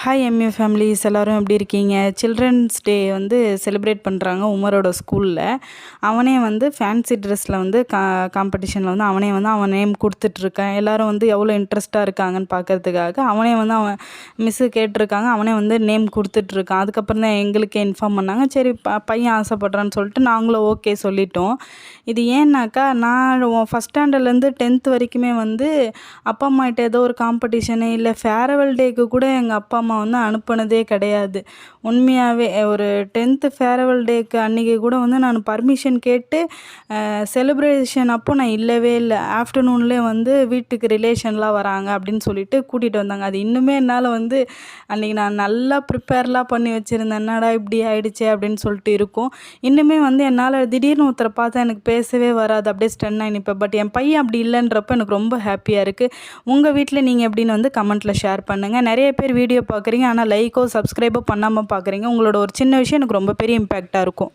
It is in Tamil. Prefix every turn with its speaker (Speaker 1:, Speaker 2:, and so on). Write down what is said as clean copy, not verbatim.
Speaker 1: ஹாய் எம்யூ ஃபேமிலிஸ் எல்லோரும் எப்படி இருக்கீங்க? சில்ட்ரன்ஸ் டே வந்து செலிப்ரேட் பண்ணுறாங்க உமரோட ஸ்கூலில். அவனே வந்து ஃபேன்சி ட்ரெஸ்ஸில் வந்து காம்படிஷனில் வந்து அவன் நேம் கொடுத்துட்ருக்கான். எல்லோரும் வந்து எவ்வளோ இன்ட்ரெஸ்ட்டாக இருக்காங்கன்னு பார்க்கறதுக்காக அவன் மிஸ்ஸு கேட்டிருக்காங்க. அவனே வந்து நேம் கொடுத்துட்ருக்கான். அதுக்கப்புறம் தான் எங்களுக்கே இன்ஃபார்ம் பண்ணாங்க. சரி பையன் ஆசைப்பட்றான்னு சொல்லிட்டு நாங்களும் ஓகே சொல்லிட்டோம். இது ஏன்னாக்கா நான் ஃபஸ்ட் ஸ்டாண்டர்ட்லேருந்து 10th வரைக்குமே வந்து அப்பா அம்மாகிட்ட ஏதோ ஒரு காம்படிஷனு இல்லை ஃபேர்வெல் டேக்கு கூட எங்கள் அப்பா அம்மா வந்து அனுப்புனதே கிடையாது. உண்மையாகவே ஒரு 10th ஃபேர்வெல் டேக்கு அன்றைக்கி கூட வந்து நான் பர்மிஷன் கேட்டு செலிப்ரேஷன் அப்போ நான் இல்லவே இல்லை. ஆஃப்டர்நூன்லேயே வந்து வீட்டுக்கு ரிலேஷன்லாம் வராங்க அப்படின்னு சொல்லிட்டு கூட்டிகிட்டு வந்தாங்க. அது இன்னுமே என்னால் வந்து அன்றைக்கி நான் நல்லா ப்ரிப்பேர்லாம் பண்ணி வச்சுருந்தேன். என்னடா இப்படி ஆயிடுச்சே அப்படின்னு சொல்லிட்டு இருக்கும். இன்னுமே வந்து என்னால் திடீர்னு ஒருத்தரை பார்த்தா எனக்கு பேசவே வராது. அப்படியே ஸ்டன் ஆகி நிற்பேன். பட் என் பையன் அப்படி இல்லைன்றப்ப எனக்கு ரொம்ப ஹாப்பியாக இருக்குது. உங்கள் வீட்டில் நீங்கள் எப்படின்னு வந்து கமெண்ட்டில் ஷேர் பண்ணுங்கள். நிறைய பேர் வீடியோ பார்க்குறீங்க, ஆனால் லைக்கோ சப்ஸ்கிரைபோ பண்ணாமல் பார்க்குறீங்க. உங்களோட ஒரு சின்ன விஷயம் எனக்கு ரொம்ப பெரிய இம்பேக்டாக இருக்கும்.